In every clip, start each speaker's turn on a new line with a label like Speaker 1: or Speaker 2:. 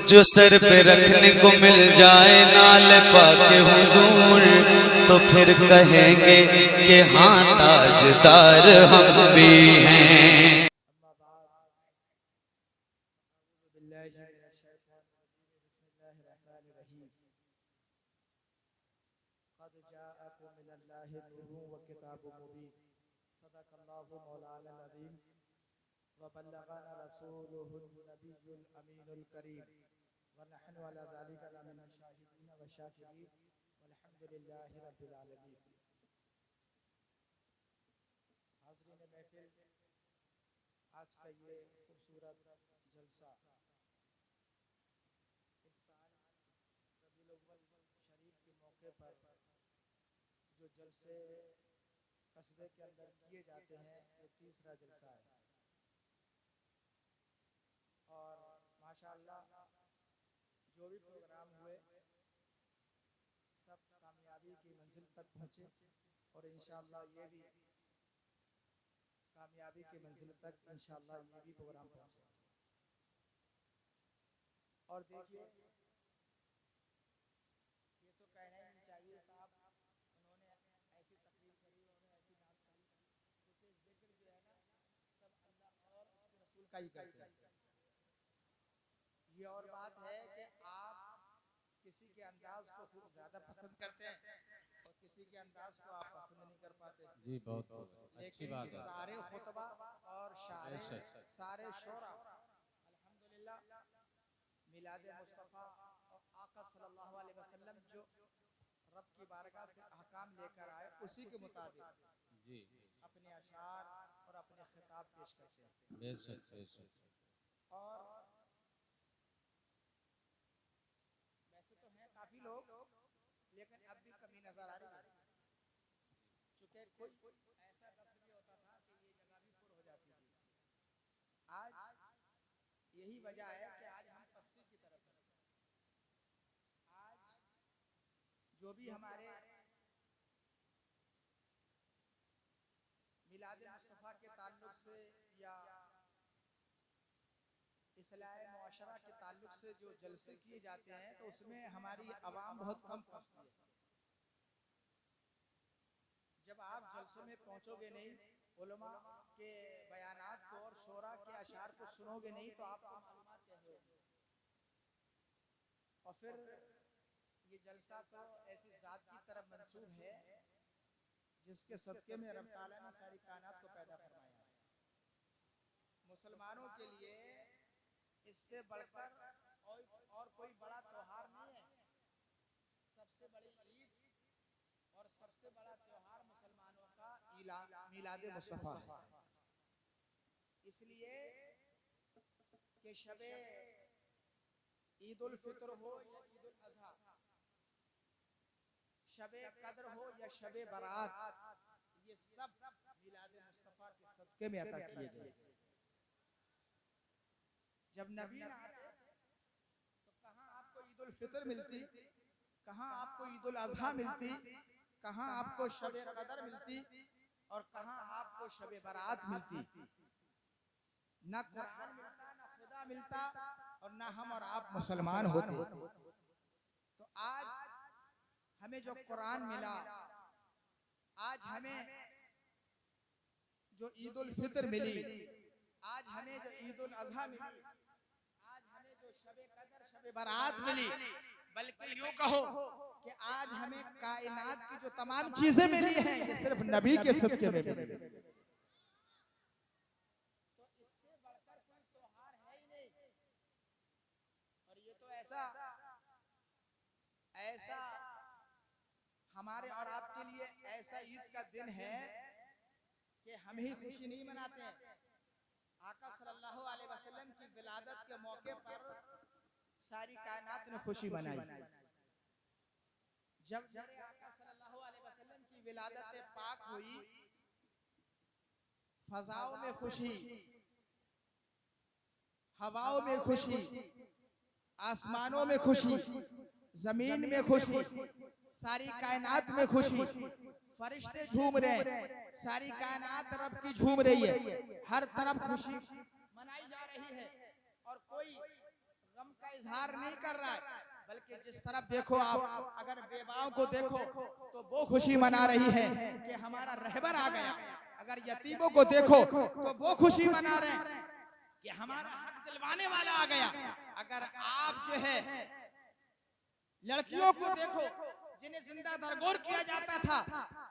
Speaker 1: जो सर पे रखने को मिल जाए नाल पाके हुजूर, तो फिर कहेंगे कि हाँ ताजदार हम भी हैं।
Speaker 2: आज का ये खूबसूरत जलसा इस साल रबीउल अव्वल शरीफ के मौके पर जो जलसे कस्बे के अंदर किए जाते हैं, ये तीसरा जलसा है। और माशाअल्लाह जो भी प्रोग्राम हुए सब कामयाबी की मंजिल तक पहुँचे और इंशाअल्लाह ये भी कामयाबी की मंजिल तक इंशाअल्लाह ये भी प्रोग्राम पहुँचे। और देखिए ये तो कहना ही नहीं चाहिए साहब, उन्होंने ऐसी तकरीर करी, उन्होंने ऐसी बात करी, क्योंकि जिक्र जो है ना सब अल्लाह और उसके रसूल का ही करते हैं। ये और बात है कि आप किसी के अंदाज को खूब ज्यादा पसंद करते हैं और किसी के अंदाज को आप पसंद नहीं कर पाते
Speaker 3: जी, बहुत अच्छी बात है।
Speaker 2: सारे खुतबा और सारे शोरा अल्हम्दुलिल्लाह मिलाद मुस्तफ़ा और आका सल्लल्लाहु अलैहि वसल्लम जो रब की बारगाह से अहकाम लेकर आए उसी के मुताबिक
Speaker 3: जी
Speaker 2: अपने अशार और अपने खिताब पेश करते हैं।
Speaker 3: बेशक बेशक।
Speaker 2: और वैसे तो हैं काफी लोग, लेकिन अब भी कमी नजर आ रही है, चूंकि कोई ऐसा वक्त भी होता था कि ये जगह भी पुर हो जाती थी। आज यही वजह है कि आज हम पस्ती की तरफ हैं। आज जो भी हमारे मिलाद मुस्तफ़ा के ताल्लुक से या इस्लाह मुआशरा के ताल्लुक से जो जलसे किए जाते हैं, तो उसमें हमारी आवाम बहुत कम पहुंचती है। जब आप जलसों में पहुंचोगे नहीं, उलमा के बयानात को और शोरा के अशार को सुनोगे नहीं, तो आपको मालूमात कैसे होगी। और फिर ये जलसा तो ऐसी जात की तरफ मंसूब है जिसके सदके में रब ताला ने सारी कायनात को पैदा फरमाया है। मुसलमानों के लिए इससे बढ़कर और कोई बड़ा त्योहार नहीं है। सबसे बड़ी ईद और सबसे बड़ा त्योहार मुसलमानों का मिलाद मुस्तफ़ा है। इसलिए कि शबे ईद उल फित्र हो या ईद उल अज़हा, शबे कद्र हो या शबे बरात, ये सब मिलाद मुस्तफ़ा के सदके में अता किए गए। जब नबी न आते तो कहाँ आपको ईद उल फित्र मिलती, कहाँ आपको ईद उल अज़हा मिलती, कहाँ आपको शबे कद्र मिलती और कहाँ आपको शबे बरात मिलती। ना कुरान मिलता, ना खुदा मिलता और ना हम और आप मुसलमान होते। तो आज हमें जो कुरान मिला, आज हमें जो ईद उल फित्र मिली, आज हमें जो ईद उल अज़हा मिली, आज हमें जो शबे कद्र शबे बरात मिली, बल्कि यूं कहो कि आज हमें कायनात की जो तमाम चीजें मिली हैं, ये सिर्फ नबी के सदके में मिली। तो इससे बढ़कर कोई त्योहार है ही नहीं। और ये तो ऐसा हमारे और आपके लिए ऐसा ईद का दिन है कि हम ही खुशी नहीं मनाते हैं। आका सल्लल्लाहु अलैहि वसल्लम की विलादत के मौके पर सारी कायनात ने खुशी मनाई। जब मेरे आका सल्लल्लाहु अलैहि वसल्लम की विलादत पाक हुई, फजाओं में खुशी, हवाओं में खुशी, आसमानों में खुशी, जमीन में खुशी, सारी कायनात में खुशी, फरिश्ते झूम रहे हैं, सारी कायनात रब की झूम रही है, हर तरफ खुशी मनाई जा रही है और कोई गम का इजहार नहीं कर रहा है, बल्कि जिस तरफ देखो आप, अगर बेवाओं को देखो तो वो खुशी मना रही है कि हमारा रहबर आ गया। अगर यतीमों को देखो तो वो खुशी मना रहे हैं कि हमारा हक दिलवाने वाला आ गया। अगर आप जो है लड़कियों को देखो जिन्हें जिंदा दरगोर किया जाता था,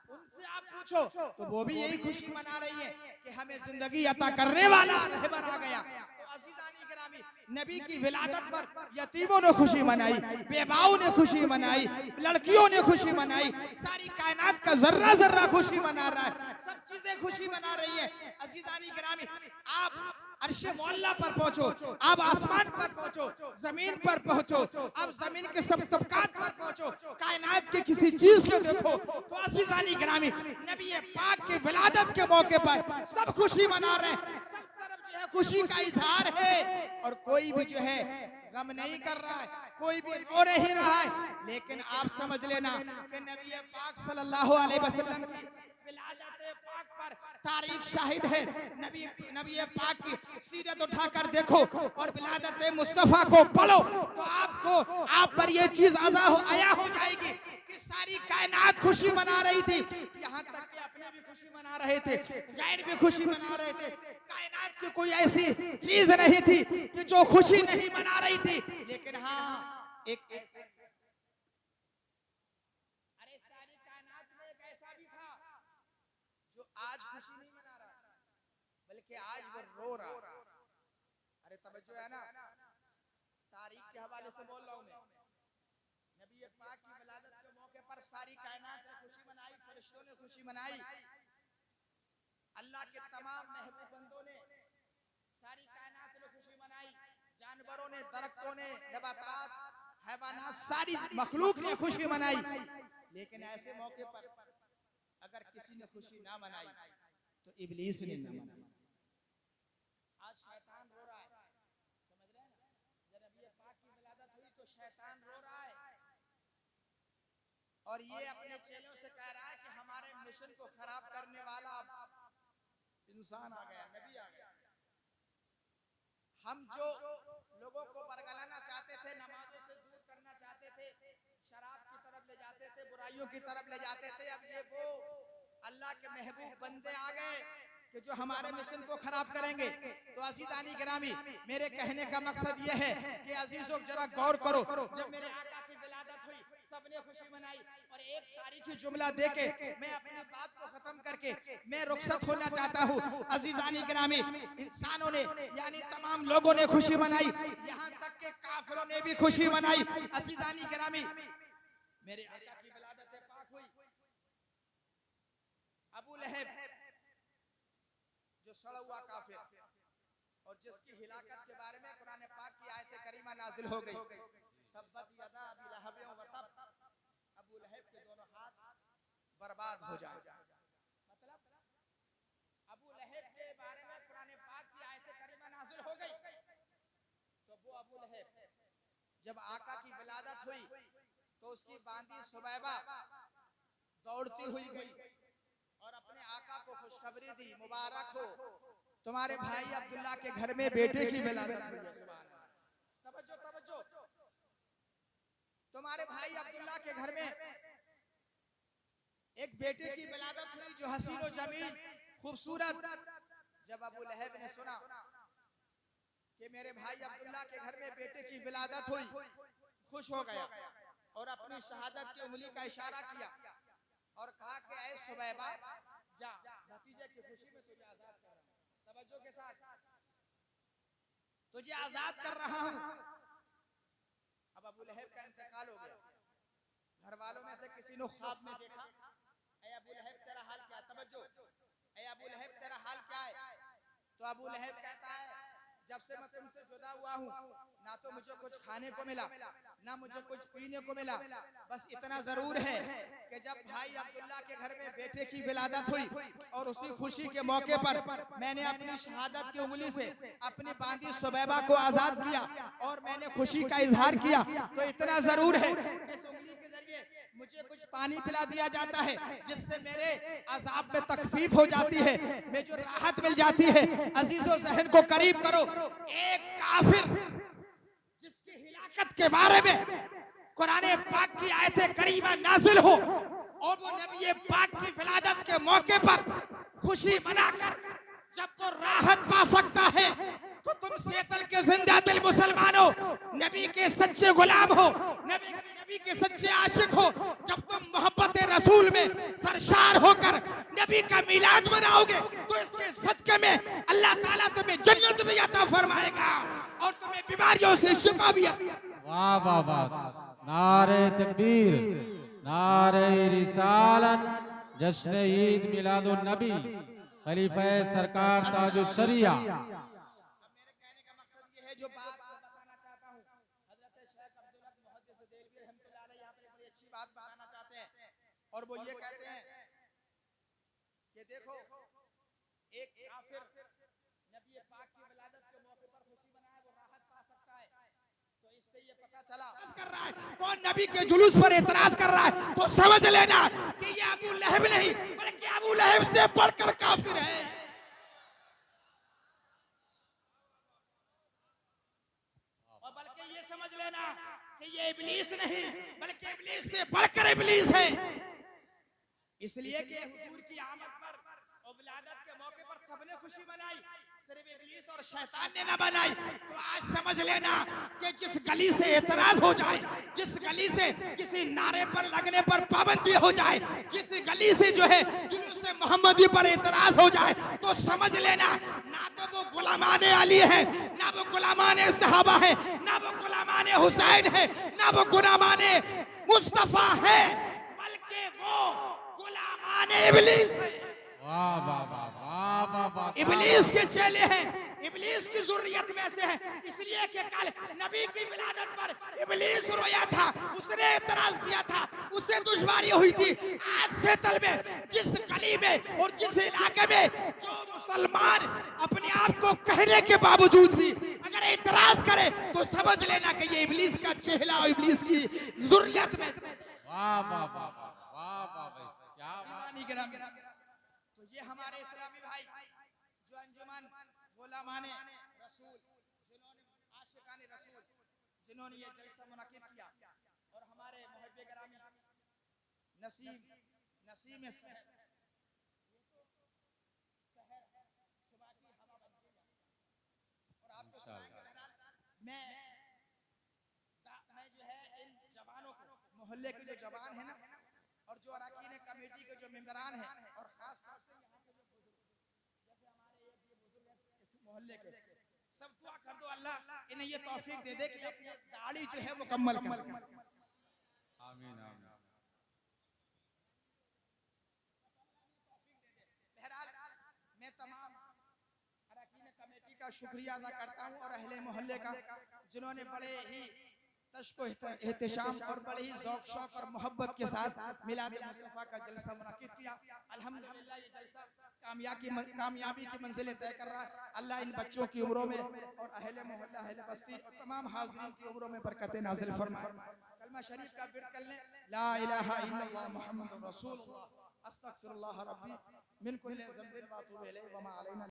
Speaker 2: उनसे आप पूछो तो वो भी यही खुशी मना रही है कि हमें जिंदगी अता करने वाला रहबर आ गया। तो अज़ीज़ानी गिरामी, नबी की विलादत पर यतीमों ने खुशी मनाई, बेवाओं ने खुशी मनाई, लड़कियों ने खुशी मनाई, सारी कायनात का जर्रा जर्रा खुशी मना रहा है, सब चीजें खुशी मना रही है। अज़ीज़ानी गिरामी, आप अर्शे मौला पर पहुंचो, आप आसमान पर पहुंचो, जमीन पर पहुंचो, आप जमीन के सब तबकात पर पहुंचो, कायनात के किसी चीज को देखो तो अज़ीज़ानी गिरामी, नबी पाक के विलादत के मौके पर सब खुशी मना रहे हैं, सब तरफ जो है खुशी का इजहार है, और कोई भी जो है गम नहीं कर रहा है, कोई भी रो नहीं रहा है। लेकिन आप समझ लेना कि नबी पाक सल्लल्लाहु अलैहि वसल्लम की विलादत पाक पर तारीख शाहिद है। नबी पाक की सीरत उठाकर देखो और विलादत मुस्तफा को पढ़ो तो आपको आप पर ये चीज आया हो जाएगी कि सारी कायनात खुशी मना रही थी, यहाँ तक कि अपने भी खुशी मना रहे थे, गैर भी खुशी मना रहे थे। कायनात की कोई ऐसी चीज नहीं थी कि जो खुशी नहीं मना रही थी। लेकिन हाँ, एक सारी कायनात में एक ऐसा भी था जो आज खुशी नहीं मना रहा, बल्कि आज वो रो रहा। अरे तवज्जो है ना, तारीख के हवाले से बोल रहा हूं मैं। नबी पाक की विलादत के मौके पर सारी कायनात ने खुशी मनाई, फरिश्तों ने खुशी मनाई, अल्लाह के तमाम महबूब बंदों ने, सारी कायनात ने खुशी मनाई, जानवरों ने, दरख्तों ने, नबातात, हैवानात, सारी मखलूक ने खुशी मनाई। लेकिन ऐसे मौके पर अगर किसी ने खुशी ना मनाई तो इब्लीस ने ना मनाई। आज शैतान रो रहा है, समझ रहे हैं ना? जब नबी पाक की विलादत हुई तो शैतान रो रहा है और ये अपने चेलों से कह रहा है कि हमारे मिशन को खराब करने वाला इंसान आ गया, नबी आ गया। हम जो लोगों को बरगलाना चाहते थे, नमाजों से दूर करना चाहते थे, शराब की तरफ ले जाते थे, बुराइयों की तरफ ले जाते थे, अब ये वो अल्लाह के महबूब बंदे आ गए कि जो हमारे मिशन को खराब करेंगे। तो अज़ीज़ानी गिरामी, मेरे कहने का मकसद ये है कि अजीजों जरा गौर करो, जब मेरे आका की विलादत हुई सबने खुशी मनाई, और एक तारीखी जुमला देके मैं अपनी बात को खत्म करके मैं रुखसत होना चाहता हूँ। अज़ीज़ानी गिरामी, इंसानों ने यानी तमाम लोगों ने खुशी मनाई, यहाँ तक के काफिरों ने भी खुशी मनाई। अज़ीज़ानी गिरामी, मेरे आका की विलादत पाक हुई, अबू लहब जो सड़ा हुआ काफिर और जिसकी हिलाकत के बारे में कुरान पाक की आयत करीमा नाजिल हो गई, तब्बत यदा अबी लहब व तब, अबू लहब के दोनों हाथ बर्बाद हो जाए। मतलब अबू लहब के बारे में कुरान पाक की आयत करीमा नाजिल हो गई, तो वो अबू लहब जब आका की विलादत हुई तो उसकी बांदी सुबैबा दौड़ती हुई गई और अपने आका को खुशखबरी दी, मुबारक हो, तुम्हारे भाई अब्दुल्ला के घर में बेटे की विलादत हुई है। तवज्जो तवज्जो, तुम्हारे भाई अब्दुल्ला के घर में एक बेटे की विलादत हुई जो हसीन और जमील खूबसूरत। जब अबू लहब ने सुना कि मेरे भाई अब्दुल्ला के घर में बेटे की विलादत हुई, खुश हो गया और अपनी शहादत की उंगली का इशारा किया और कहा कि ऐ सुबैबा, जा भतीजे की खुशी में तुझे आजाद कर रहा हूं। तवज्जो के साथ, तुझे आजाद कर रहा हूं। अब अबू लहब का इंतकाल हो गया, घर वालों में से किसी ने ख्वाब में देखा, ऐ अबू लहब तेरा हाल क्या है? तवज्जो, ऐ अबू लहब तेरा हाल क्या है? तो अबू लहब कहता है, जब से मैं तुमसे जुदा हुआ हूँ ना तो मुझे कुछ खाने को मिला ना मुझे कुछ पीने को मिला, बस इतना जरूर है कि जब भाई अब्दुल्ला के घर में बेटे की विलादत हुई और उसी खुशी के मौके पर मैंने अपनी शहादत की उंगली से अपनी बांदी सुबैबा को आजाद किया और मैंने खुशी का इजहार किया, तो इतना जरूर है इस उंगली के जरिए मुझे कुछ पानी पिला दिया जाता है जिससे मेरे अजाब में तकफीफ हो जाती है, मुझे राहत मिल जाती है। अजीजों जहन को करीब करो, एक काफिर जिसकी हिलाकत बरकत के बारे में कुरान पाक की आयत करीमा नाजिल हो और वो नबी पाक की विलादत के मौके पर खुशी मनाकर जब वो राहत पा सकता है, तो तुम सेतल के जिंदा दिल मुसलमानों, नबी के सच्चे गुलाम हो, नबी के सच्चे आशिक हो, जब तुम मोहब्बत रसूल में सरशार होकर नबी का मिलाद मनाओगे, तो इसके सदके में अल्लाह ताला तुम्हें जन्नत भी अता फरमाएगा और तुम्हें बीमारियों से शिफा भी अता।
Speaker 3: वाह वाह वाह, नारे तकबीर, नारे रिसालत, जश्न ईद मिलादुन नबी, खलीफा सरकार ताजुश शरिया।
Speaker 2: अब मेरे कहने का मकसद ये है, जो बात बताना चाहता हूँ, हजरत शेख अब्दुल हक मुहद्दिस देलवी रहमतुल्लाह अलैह यहाँ पे बड़ी अच्छी बात बताना चाहते हैं और वो ये कहते हैं कि देखो, एक काफिर नबी पाक की विलादत के मौके पर खुशी मनाए, वो राहत पा सकता है। तो इससे ये पता चला कर रहा है कौन नबी के जुलूस पर एतराज कर रहा है, तो समझ लेना कि ये अबू लहब नहीं, बल्कि अबू लहब से बढ़कर काफिर है। और बल्कि ये समझ लेना कि ये इब्लीस नहीं, बल्कि इब्लीस से बढ़कर इब्लीस है। इसलिए कि हुजूर की आमद पर और विलादत के मौके पर सबने खुशी मनाई, सिर्फ इब्लीस और शैतान ने ना बनाई। तो आज समझ लेना कि जिस गली से एतराज हो जाए, जिस गली से किसी नारे पर लगने पर पाबंदी हो जाए, जिस गली से जो है जुलूस मोहम्मदी पर एतराज हो जाए, तो समझ लेना ना तो वो गुलामाने अली है, ना वो गुलामाने सहाबा है, ना वो गुलामाने हुसैन है, ना वो गुलामाने मुस्तफा है, बल्कि वो गुलामाने इब्लीस है।
Speaker 3: वाह वाह वाह वाह वाह वाह,
Speaker 2: इब्लीस के चेले हैं, इब्लीस की ज़ुर्रियत में से है। इसलिए कि कल नबी की विलादत पर इब्लीस रोया था, उसने एतराज किया था, उससे दुश्वारी हुई थी। आज से तल में जिस गली में और जिस इलाके में जो मुसलमान अपने आप को कहने के बावजूद भी अगर एतराज करे, तो समझ लेना कि ये इब्लीस का चेहरा और इब्लीस की ज़ुर्रियत में से।
Speaker 3: वाह वाह वाह वाह वाह भाई, क्या बात।
Speaker 2: तो ये हमारे इस्लामी भाई जो अंजुमन गुलामाने रसूल, जिन्होंने आशिकाने रसूल, जिन्होंने ये जलसा मुनक्किद किया, और हमारे मुहब्बे गिरामी नसीम नसीम शहर, सुबह की हवा बन गई और आपको सुनाएंगे। बहरहाल मैं जो है इन जवानों को, मोहल्ले के जो जवान है ना, और जो अरकान कमेटी के जो मेंबरान हैं, और खास तौर से यहाँ के जो बुजुर्ग, जैसे हमारे ये बुजुर्ग हैं इस मोहल्ले के, सब दुआ कर दो अल्लाह इन्हें ये तौफीक दे दे कि अपनी दाढ़ी जो है मुकम्मल कर लें।
Speaker 3: आमीन आमीन।
Speaker 2: बहरहाल मैं तमाम अरकान कमेटी का शुक्रिया अदा करता हूँ और अहले मोहल्ले का, जिन्होंने बड़े ही तश्को एहतशाम और बड़े ही ज़ौक़ शौक़ और मोहब्बत के साथ मिलाद मुस्तफ़ा का जलसा मुनक्किद किया। अल्हम्दुलिल्लाह ये जलसा कामयाबी की मंजिलें तय कर रहा है। अल्लाह इन बच्चों की उम्रों में और अहले मोहल्ला, अहले बस्ती और तमाम हाज़रीन की उम्रों में बरकतें नाज़िल फरमाए। कलमा शरीफ का विर्द कर लें, ला इलाहा इल्लल्लाह मुहम्मदुर रसूलुल्लाह, अस्तगफिरुल्लाह रब्बी मिन कुल्लि ज़ंबिन व अतूबु इलैहि व मा अलैना।